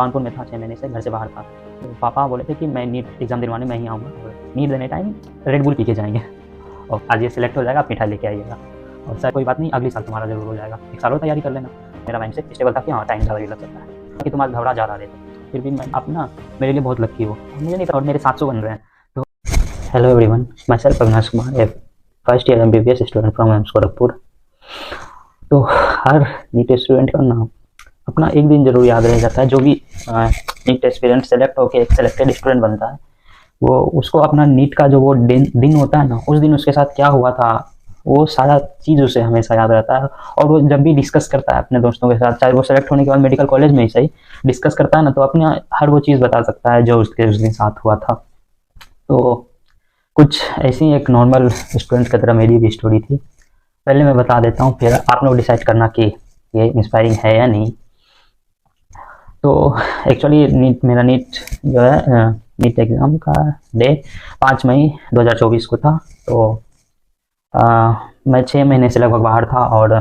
कानपुर में था, 6 महीने से घर से बाहर था। तो पापा बोले थे कि मैं नीट एग्ज़ाम दिलवाने मैं ही आऊँगा और नीट देने टाइम रेड बुल पी के जाएँगे और आज ये सिलेक्ट हो जाएगा, आप मिठाई लेके आइएगा और सर कोई बात नहीं, अगले साल तुम्हारा ज़रूर हो जाएगा, 1 साल और तैयारी कर लेना। मेरा माइंड सेट स्टेबल था कि हाँ, टाइम ज़्यादा भी लग सकता है कि तुम आज घबरा ज़्यादा रहे थे, फिर भी मैं आप ना मेरे लिए बहुत लकी हो, मुझे नहीं पता और मेरे 700 बन रहे हैं। तो hello everyone, my self Avinash Kumar, A first year MBBS student from AIIMS Gorakhpur. तो हर नीट स्टूडेंट का ना अपना एक दिन जरूर याद रह जाता है। जो भी नीट एस्पिरेंट सेलेक्ट होकर एक सेलेक्टेड स्टूडेंट बनता है, वो उसको अपना नीट का जो वो दिन होता है ना, उस दिन उसके साथ क्या हुआ था वो सारा चीज़ उसे हमेशा याद रहता है। और वो जब भी डिस्कस करता है अपने दोस्तों के साथ, चाहे वो सेलेक्ट होने के बाद मेडिकल कॉलेज में ही सही डिस्कस करता है ना, तो अपने हर वो चीज़ बता सकता है जो उसके उस दिन साथ हुआ था। तो कुछ ऐसी एक नॉर्मल स्टूडेंट की तरह मेरी भी स्टोरी थी। पहले मैं बता देता हूँ, फिर आप लोग डिसाइड करना कि ये इंस्पायरिंग है या नहीं। तो एक्चुअली मेरा नीट जो है, नीट एग्ज़ाम का डे 5 मई 2024 को था। तो मैं 6 महीने से लगभग बाहर था और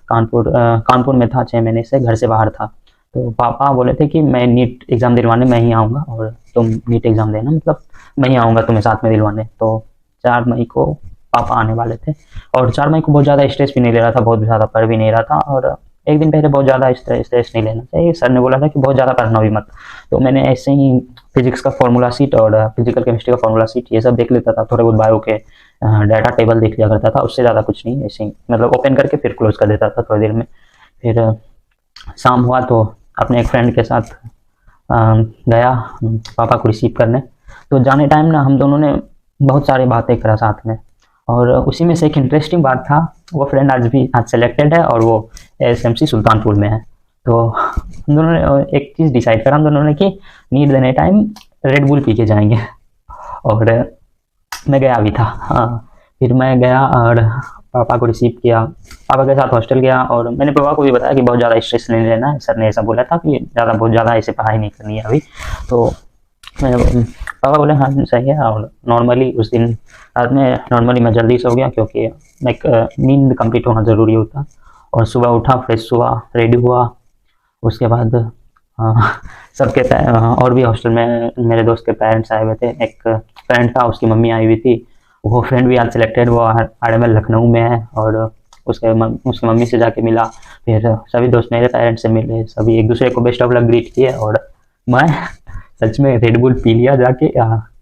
कानपुर में था, 6 महीने से घर से बाहर था। तो पापा बोले थे कि मैं नीट एग्ज़ाम दिलवाने मैं ही आऊँगा और तुम नीट एग्ज़ाम देना, मतलब मैं ही आऊँगा तुम्हें साथ में दिलवाने। तो 4 मई को पापा आने वाले थे और 4 मई को बहुत ज़्यादा स्ट्रेस भी नहीं ले रहा था, बहुत ज़्यादा पढ़ भी नहीं रहा था। और एक दिन पहले बहुत ज़्यादा स्ट्रेस नहीं लेना चाहिए, सर ने बोला था कि बहुत ज़्यादा पढ़ना भी मत। तो मैंने ऐसे ही फिजिक्स का फॉर्मूला शीट और फिजिकल केमिस्ट्री का फॉर्मूला शीट ये सब देख लेता था, थोड़े बहुत बायो के डाटा टेबल देख लिया करता था, उससे ज़्यादा कुछ नहीं, ऐसे ही मतलब ओपन करके फिर क्लोज कर देता था थोड़ी देर में। फिर शाम हुआ तो अपने एक फ्रेंड के साथ गया पापा को रिसीव करने। तो जाने टाइम ना हम दोनों ने बहुत सारी बातें करा साथ में, और उसी में से एक इंटरेस्टिंग बात था, वो फ्रेंड आज सेलेक्टेड है और वो SMC सुल्तानपुर में है। तो हम दोनों ने एक चीज़ डिसाइड करा हम दोनों ने कि नीट देने टाइम रेड बुल पी के जाएंगे। और मैं गया भी था। हाँ, फिर मैं गया और पापा को रिसीव किया, पापा के साथ हॉस्टल गया और मैंने पापा को भी बताया कि बहुत ज़्यादा स्ट्रेस नहीं लेना है, सर ने ऐसा बोला था कि बहुत ज़्यादा ऐसे पढ़ाई नहीं करनी है अभी। तो पापा बोले हाँ सही है। और नॉर्मली उस दिन रात में नॉर्मली मैं जल्दी सो गया, क्योंकि एक नींद कंप्लीट होना ज़रूरी होता। और सुबह उठा, फ्रेश हुआ, रेडी हुआ, उसके बाद सबके और भी हॉस्टल में मेरे दोस्त के पेरेंट्स आए हुए थे। एक फ्रेंड था, उसकी मम्मी आई हुई थी, वो फ्रेंड भी आज सिलेक्टेड, वो RML लखनऊ में है। और उसकी मम्मी से जाके मिला, फिर सभी दोस्त मेरे पेरेंट्स से मिले, सभी एक दूसरे को बेस्ट ऑफ लक ग्रीट किए। और मैं सच में रेड बुल पी लिया जाके।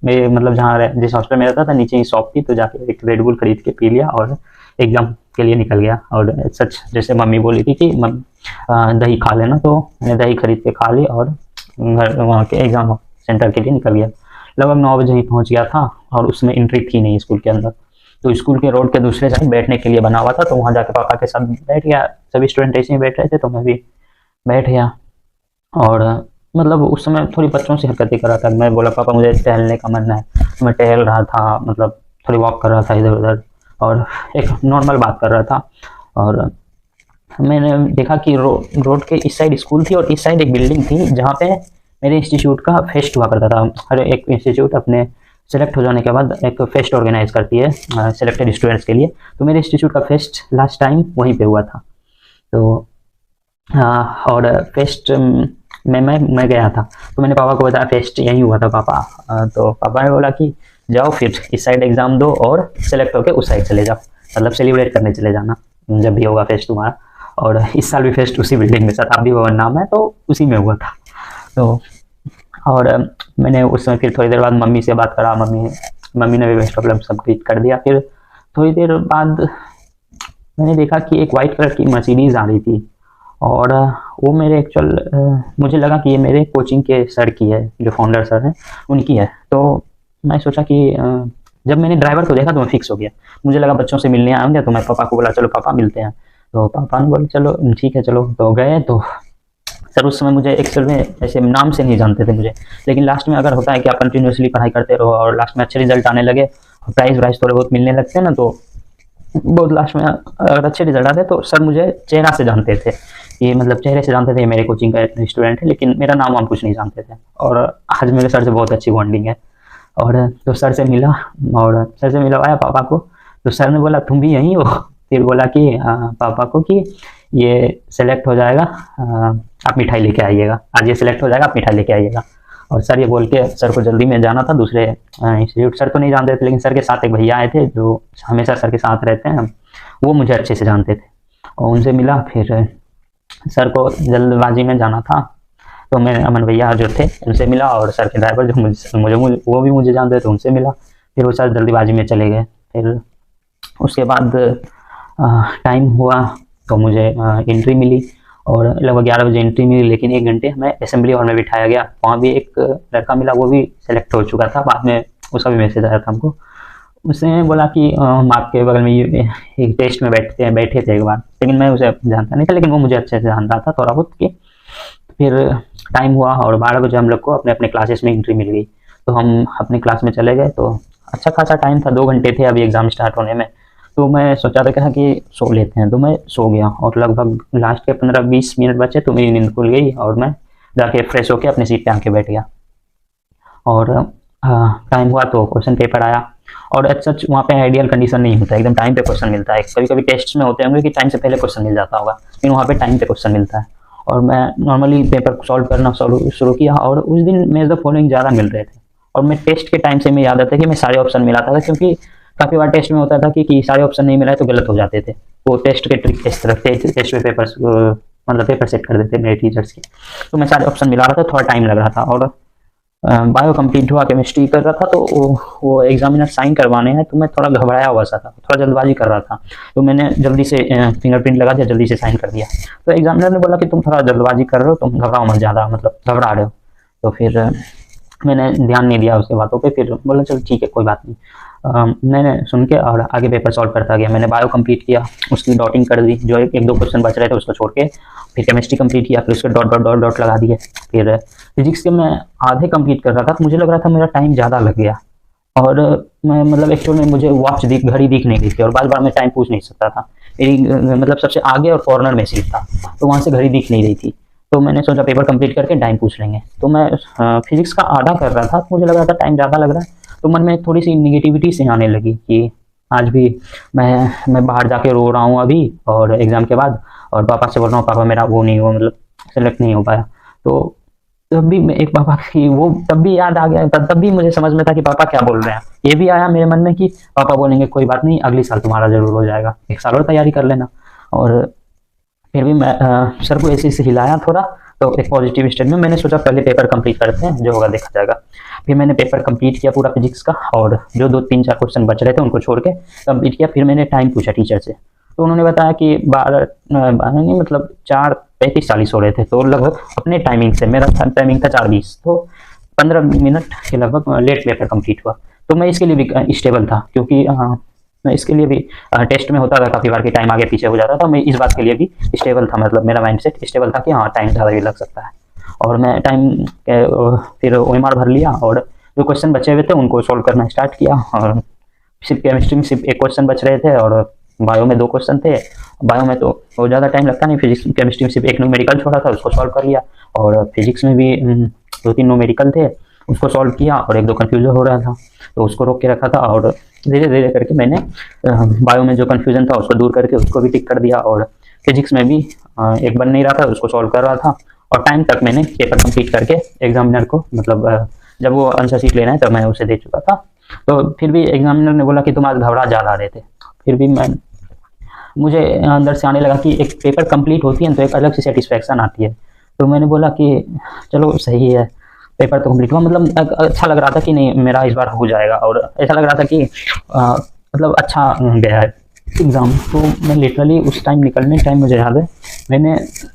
मेरे मतलब जहाँ जिस हॉस्टल में रहता था नीचे ही शॉप थी, तो जाके एक रेड बुल खरीद के पी लिया और एग्ज़ाम के लिए निकल गया। और सच जैसे मम्मी बोली थी कि दही खा लेना, तो मैंने दही खरीद के खा ली और घर वहाँ के एग्ज़ाम सेंटर के लिए निकल गया। लगभग 9 बजे ही पहुँच गया था और उसमें एंट्री थी नहीं स्कूल के अंदर। तो स्कूल के रोड के दूसरे साइड बैठने के लिए बना हुआ था, तो वहाँ जाके पापा के साथ बैठ गया। सभी स्टूडेंट ऐसे ही बैठ रहे थे, तो मैं भी बैठ गया। और मतलब उस समय थोड़ी बच्चों से हरकतें कर रहा था। मैं बोला पापा मुझे टहलने का मन है, तो मैं टहल रहा था, मतलब थोड़ी वॉक कर रहा था इधर उधर और एक नॉर्मल बात कर रहा था। और मैंने देखा कि रोड के इस साइड स्कूल थी और इस साइड एक बिल्डिंग थी जहाँ पे मेरे इंस्टीट्यूट का फेस्ट हुआ करता था। हर एक इंस्टीट्यूट अपने सेलेक्ट हो जाने के बाद एक फेस्ट ऑर्गेनाइज करती है सेलेक्टेड स्टूडेंट्स के लिए। तो मेरे इंस्टीट्यूट का फेस्ट लास्ट टाइम वहीं पे हुआ था। तो और फेस्ट में मैं गया था, तो मैंने पापा को बताया फेस्ट यहीं हुआ था पापा। तो पापा ने बोला कि जाओ फिर इस साइड एग्ज़ाम दो और सेलेक्ट होके उस साइड चले जाओ, मतलब सेलिब्रेट करने चले जाना जब भी होगा फेस्ट तुम्हारा। और इस साल भी फेस्ट उसी बिल्डिंग में, शताब्दी भवन नाम है, तो उसी में हुआ था। तो और मैंने उस समय फिर थोड़ी देर बाद मम्मी से बात करा, मम्मी ने भी बेस्ट ऑफ लक सब ट्रीट कर दिया। फिर थोड़ी देर बाद मैंने देखा कि एक वाइट कलर की मर्सिडीज़ आ रही थी और वो मेरे मुझे लगा कि ये मेरे कोचिंग के सर की है, जो फाउंडर सर हैं उनकी है। तो मैं सोचा कि जब मैंने ड्राइवर को देखा तो मैं फिक्स हो गया। मुझे लगा बच्चों से मिलने आएंगे, तो मैं पापा को बोला चलो पापा मिलते हैं। तो पापा ने बोला चलो ठीक है चलो। तो गए, तो सर उस समय मुझे एक्चुअल में ऐसे नाम से नहीं जानते थे मुझे, लेकिन लास्ट में अगर होता है कि आप कंटिन्यूसली पढ़ाई करते रहो और लास्ट में अच्छे रिजल्ट आने लगे और प्राइज़ थोड़े बहुत मिलने लगते हैं ना, तो बहुत लास्ट में अगर अच्छे रिजल्ट आते तो सर मुझे चेहरा से जानते थे, ये मतलब चेहरे से जानते थे मेरे कोचिंग का स्टूडेंट है, लेकिन मेरा नाम वाम कुछ नहीं जानते थे। और आज मेरे सर से बहुत अच्छी बॉन्डिंग है। और तो सर से मिला और सर से मिलवाया पापा को, तो सर ने बोला तुम भी यहीं हो। फिर बोला कि पापा को कि ये सेलेक्ट हो जाएगा, आप मिठाई लेके आइएगा, आज ये सिलेक्ट हो जाएगा, आप मिठाई लेके आइएगा। और सर ये बोल के सर को जल्दी में जाना था दूसरे इंस्टीट्यूट। सर तो नहीं जानते थे, लेकिन सर के साथ एक भैया आए थे जो हमेशा सर के साथ रहते हैं, वो मुझे अच्छे से जानते थे और उनसे मिला। फिर सर को जल्दबाजी में जाना था तो मैं अमन भैया जो थे उनसे मिला, और सर के ड्राइवर जो मुझे वो भी मुझे जानते थे, उनसे मिला। फिर वो सर जल्दीबाजी में चले गए। फिर उसके बाद टाइम हुआ तो मुझे एंट्री मिली और लगभग 11 बजे एंट्री मिली, लेकिन 1 घंटे हमें असेंबली हॉल में बिठाया गया। वहाँ भी एक लड़का मिला, वो भी सेलेक्ट हो चुका था, बाद में उसका भी मैसेज आया था हमको। उसने बोला कि हम आपके बगल में एक टेस्ट में बैठे थे एक बार, लेकिन मैं उसे जानता नहीं था, लेकिन वो मुझे अच्छे से जान रहा था थोड़ा बहुत कि। फिर टाइम हुआ और 12 बजे हम लोग को अपने अपने क्लासेस में एंट्री मिल गई, तो हम अपने क्लास में चले गए। तो अच्छा खासा टाइम था, 2 घंटे थे अभी एग्ज़ाम स्टार्ट होने में। तो मैं सोचा था कहा कि सो लेते हैं, तो मैं सो गया और लगभग लास्ट के 15-20 मिनट बचे तो मेरी नींद खुल गई और मैं जाके फ्रेश होकर अपनी सीट पे आके बैठ गया। और टाइम हुआ तो क्वेश्चन पेपर आया, और सच वहाँ पे आइडियल कंडीशन नहीं होता, एकदम टाइम पे क्वेश्चन मिलता है। कभी कभी टेस्ट में होते होंगे कि टाइम से पहले क्वेश्चन मिल जाता होगा, लेकिन वहाँ पे टाइम पे क्वेश्चन मिलता है। और मैं नॉर्मली पेपर को सॉल्व करना शुरू किया, और उस दिन मेरे द फॉलोइंग ज़्यादा मिल रहे थे। और मैं टेस्ट के टाइम से मैं याद आता है कि मैं सारे ऑप्शन मिलाता था, क्योंकि काफ़ी बार टेस्ट में होता था कि सारे ऑप्शन नहीं मिला है तो गलत हो जाते थे। वो टेस्ट के ट्रिक इस तरह टेस्ट पे पेपर मतलब पेपर सेट कर देते मेरे टीचर्स के। तो मैं सारे ऑप्शन मिला रहा था, थोड़ा टाइम लग रहा था। और बायो कंप्लीट हुआ, केमिस्ट्री कर रहा था, तो वो एग्जामिनर साइन करवाने हैं, तो मैं थोड़ा घबराया हुआ सा था, थोड़ा जल्दबाजी कर रहा था, तो मैंने जल्दी से फिंगरप्रिंट लगा दिया, जल्दी से साइन कर दिया। तो एग्जामिनर ने बोला कि तुम थोड़ा जल्दबाजी कर रहे हो, तुम घबराओ मत ज़्यादा, मतलब घबरा रहे हो। तो फिर मैंने ध्यान नहीं दिया उसके बातों पे। फिर बोला चलो ठीक है कोई बात नहीं। मैंने सुन के और आगे पेपर सॉल्व करता गया। मैंने बायो कंप्लीट किया, उसकी डॉटिंग कर दी, जो एक दो क्वेश्चन बच रहे थे उसको छोड़ के। फिर केमिस्ट्री कंप्लीट किया, फिर उसके डॉट डॉट डॉट डॉट लगा दिए। फिर फिजिक्स के मैं आधे कंप्लीट कर रहा था, तो मुझे लग रहा था मेरा टाइम ज़्यादा लग गया, और मैं मतलब एक्चुअल में मुझे घड़ी दिख नहीं रही थी, और बार बार मैं टाइम पूछ नहीं सकता था। मेरी मतलब सबसे आगे और कॉर्नर में सीट था, तो वहाँ से घड़ी दिख नहीं रही थी। तो मैंने सोचा पेपर कंप्लीट करके टाइम पूछ लेंगे। तो मैं फिजिक्स का आधा कर रहा था, तो मुझे लग रहा था टाइम ज़्यादा लग रहा है। तो मन में थोड़ी सी निगेटिविटी से आने लगी कि आज भी मैं बाहर जाके रो रहा हूँ अभी, और एग्ज़ाम के बाद, और पापा से बोल रहा हूँ पापा मेरा वो नहीं हुआ, मतलब सेलेक्ट नहीं हो पाया। तो तब भी एक पापा की वो तब भी याद आ गया, तब भी मुझे समझ में था कि पापा क्या बोल रहे हैं। ये भी आया मेरे मन में कि पापा बोलेंगे कोई बात नहीं, अगली साल तुम्हारा जरूर हो जाएगा, 1 साल और तैयारी कर लेना। और फिर भी मैं सर को ऐसे हिलाया थोड़ा, तो एक पॉजिटिव स्टेट में मैंने सोचा पहले पेपर कंप्लीट करते हैं, जो होगा देखा जाएगा। फिर मैंने पेपर कंप्लीट किया पूरा फिजिक्स का, और जो 2-3-4 क्वेश्चन बच रहे थे उनको छोड़ के कंप्लीट किया। फिर मैंने टाइम पूछा टीचर से, तो उन्होंने बताया कि 12 नहीं मतलब 4:35-40 हो रहे थे। तो लगभग अपने टाइमिंग से, मेरा टाइमिंग था 4:20, तो 15 मिनट के लगभग लेट पेपर कंप्लीट हुआ। तो मैं इसके लिए भी स्टेबल था, क्योंकि मैं इसके लिए भी टेस्ट में होता था काफ़ी बार कि टाइम आगे पीछे हो जाता था। मैं इस बात के लिए भी स्टेबल था, मतलब मेरा माइंडसेट स्टेबल था कि हाँ टाइम ज़्यादा भी लग सकता है। और मैं टाइम फिर OMR भर लिया, और जो क्वेश्चन बचे हुए थे उनको सॉल्व करना स्टार्ट किया। और सिर्फ केमिस्ट्री में सिर्फ 1 क्वेश्चन बच रहे थे, और बायो में 2 क्वेश्चन थे। बायो में तो बहुत ज़्यादा टाइम लगता नहीं, फिजिक्स केमिस्ट्री में सिर्फ 1 न्यूमेरिकल छोड़ा था, उसको सॉल्व कर लिया। और फिजिक्स में भी 2-3 न्यूमेरिकल थे, उसको सॉल्व किया। और 1-2 कन्फ्यूजन हो रहा था, तो उसको रोक के रखा था। और धीरे धीरे करके मैंने बायो में जो कन्फ्यूजन था उसको दूर करके उसको भी टिक कर दिया। और फिजिक्स में भी एक बन नहीं रहा था, उसको सॉल्व कर रहा था। और टाइम तक मैंने पेपर कंप्लीट करके एग्जामिनर को, मतलब जब वो आंसर शीट लेना है तब मैं उसे दे चुका था। तो फिर भी एग्जामिनर ने बोला कि तुम आज घबरा ज़्यादा रहे थे। फिर भी मुझे अंदर से आने लगा कि एक पेपर कंप्लीट होती है तो एक अलग सी सेटिस्फैक्शन आती है। तो मैंने बोला कि चलो सही है, पेपर तो कंप्लीट हुआ, मतलब अच्छा लग रहा था कि नहीं मेरा इस बार हो जाएगा। और ऐसा लग रहा था कि मतलब अच्छा गया है एग्ज़ाम। तो मैं लिटरली उस टाइम निकलने टाइम मुझे याद है, मैंने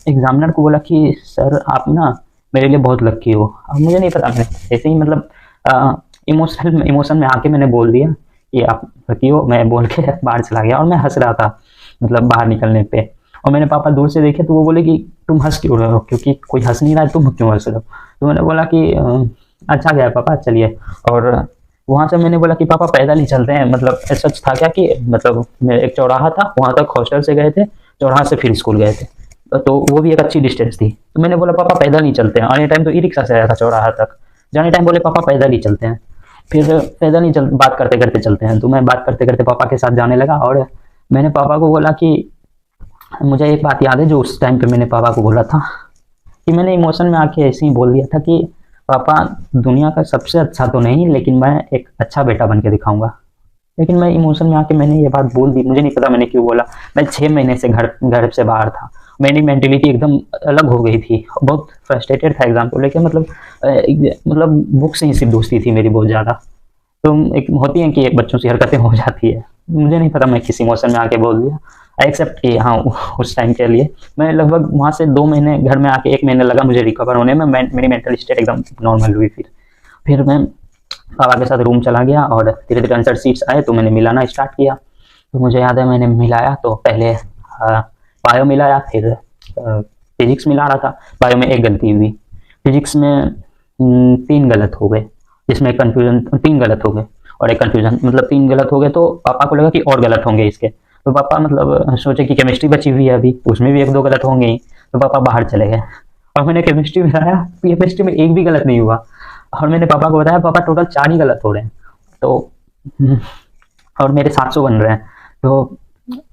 एग्जामिनर को बोला कि सर आप ना मेरे लिए बहुत लक्की हो। अब मुझे नहीं पता, मैं ऐसे ही मतलब इमोशन में आके मैंने बोल दिया कि आप लक्की हो। मैं बोल के बाहर चला गया, और मैं हंस रहा था मतलब बाहर निकलने पे। और मैंने पापा दूर से देखे तो वो बोले कि तुम हंस क्यों रहे हो, क्योंकि कोई हंस नहीं रहा है, तुम क्यों हंस रहे हो। तो मैंने बोला कि अच्छा गया पापा, चलिए। और वहाँ से मैंने बोला कि पापा पैदल ही चलते हैं, मतलब सच था क्या कि मतलब एक चौराहा था, वहाँ तक हॉस्टल से गए थे, चौराहा से फिर स्कूल गए थे, तो वो भी एक अच्छी डिस्टेंस थी। तो मैंने बोला पापा पैदल ही चलते हैं। आने टाइम तो ई-रिक्शा से आया था चौराहा तक, जाने टाइम बोले पापा पैदल ही चलते हैं। फिर पैदल ही बात करते करते चलते हैं। तो मैं बात करते करते पापा के साथ जाने लगा, और मैंने पापा को बोला कि मुझे एक बात याद है जो उस टाइम पे मैंने पापा को बोला था, कि मैंने इमोशन में आके ऐसे ही बोल दिया था कि पापा, दुनिया का सबसे अच्छा तो नहीं, लेकिन मैं एक अच्छा बेटा बन के दिखाऊंगा। लेकिन मैं इमोशन में आके मैंने ये बात बोल दी, मुझे नहीं पता मैंने क्यों बोला। मैं 6 महीने से घर से बाहर था, मेरी मेंटेलिटी एकदम अलग हो गई थी, बहुत फ्रस्ट्रेटेड था एग्जाम को लेकर। मतलब बुक से ही सिर्फ दोस्ती थी मेरी बहुत ज़्यादा। तो एक होती है कि एक बच्चों से हरकतें हो जाती है, मुझे नहीं पता मैं किस इमोशन में आके बोल दिया। आई एक्सेप्ट कि हाँ, उस टाइम के लिए मैं लगभग वहाँ से 2 महीने, घर में आके 1 महीने लगा मुझे रिकवर होने में। मेरी मेंटल स्टेट एकदम नॉर्मल हुई। फिर मैं पापा के साथ रूम चला गया और धीरे धीरे आंसर शीट्स आए तो मैंने मिलाना स्टार्ट किया। तो मुझे याद है मैंने मिलाया तो पहले बायो मिलाया, फिर फिजिक्स मिला रहा था। बायो में एक गलती हुई, फिजिक्स में 3 गलत हो गए, जिसमें कन्फ्यूजन 3 गलत हो गए और एक कन्फ्यूजन, मतलब 3 गलत हो गए। तो पापा को लगा कि और गलत होंगे इसके, तो पापा मतलब सोचे कि केमिस्ट्री बची हुई है अभी, उसमें भी 1-2 गलत होंगे ही, तो पापा बाहर चले गए। और मैंने केमिस्ट्री मिलाया, केमिस्ट्री में एक भी गलत नहीं हुआ। और मैंने पापा को बताया, पापा टोटल 4 ही गलत हो रहे हैं। तो और मेरे 700 बन रहे हैं। तो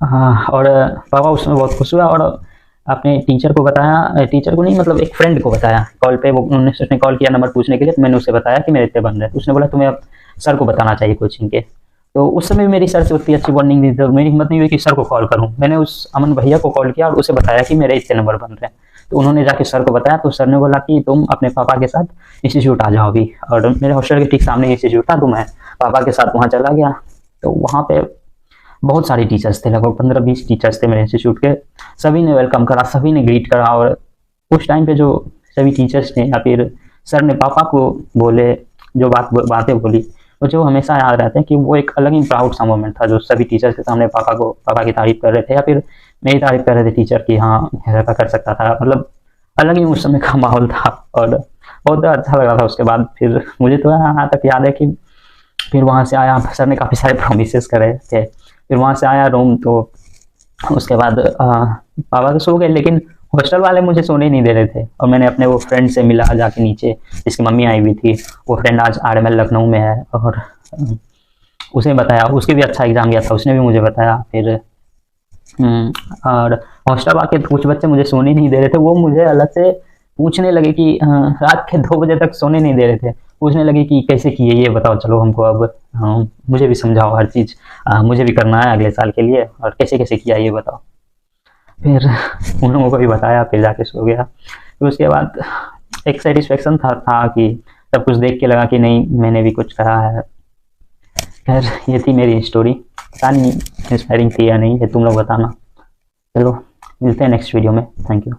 हाँ, और पापा उसमें बहुत खुश हुआ और अपने टीचर को बताया, टीचर को नहीं मतलब एक फ्रेंड को बताया कॉल पे। वो उसने कॉल किया नंबर पूछने के लिए, तो मैंने उससे बताया कि मेरे इतने बन रहे हैं। उसने बोला तुम्हें अब सर को बताना चाहिए कोचिंग के। तो उस समय मेरी सर से उतनी अच्छी बॉन्डिंग नहीं थी, तो मेरी हिम्मत नहीं हुई कि सर को कॉल करूँ। मैंने उस अमन भैया को कॉल किया और उसे बताया कि मेरे इतने नंबर बन रहे हैं। तो उन्होंने जाके सर को बताया, तो सर ने बोला कि तुम अपने पापा के साथ इंस्टीट्यूट आ जाओ अभी। और मेरे हॉस्टल के ठीक सामने इंस्टीट्यूट था, तो मैं पापा के साथ वहाँ चला गया। तो वहाँ पे बहुत सारे टीचर्स थे, लगभग 15-20 टीचर्स थे मेरे इंस्टीट्यूट के। सभी ने वेलकम करा, सभी ने ग्रीट करा। और उस टाइम पे जो सभी टीचर्स ने या फिर सर ने पापा को बोले जो बातें बोली, मुझे वो हमेशा याद रहते हैं कि वो एक अलग ही प्राउड सा मोमेंट था, जो सभी टीचर्स के सामने पापा की तारीफ कर रहे थे या फिर मेरी तारीफ कर रहे थे टीचर की, हाँ ऐसा कर सकता था। मतलब अलग ही उस समय का माहौल था और बहुत अच्छा लगा था। उसके बाद फिर मुझे तो यहाँ तक याद है कि फिर वहाँ से आया, सर ने काफ़ी सारे प्रोमिस करे थे। फिर वहाँ से आया रूम, तो उसके बाद पापा तो सो गए, लेकिन हॉस्टल वाले मुझे सोने नहीं दे रहे थे। और मैंने अपने वो फ्रेंड से मिला जाके नीचे, जिसकी मम्मी आई हुई थी। वो फ्रेंड आज RML लखनऊ में है और उसे बताया, उसके भी अच्छा एग्जाम गया था, उसने भी मुझे बताया। फिर और हॉस्टल आके कुछ बच्चे मुझे सोने नहीं दे रहे थे, वो मुझे अलग से पूछने लगे कि रात के 2 बजे तक सोने नहीं दे रहे थे। पूछने लगे कि कैसे किए ये बताओ, चलो हमको अब मुझे भी समझाओ हर चीज़, मुझे भी करना है अगले साल के लिए, और कैसे कैसे किया ये बताओ। फिर उन लोगों को भी बताया, फिर जाके सो गया। फिर उसके बाद एक सेटिस्फेक्शन था कि सब कुछ देख के लगा कि नहीं मैंने भी कुछ करा है। खैर ये थी मेरी स्टोरी, पता नहीं इंस्पायरिंग थी या नहीं, ये तुम लोग बताना। चलो मिलते हैं नेक्स्ट वीडियो में, थैंक यू।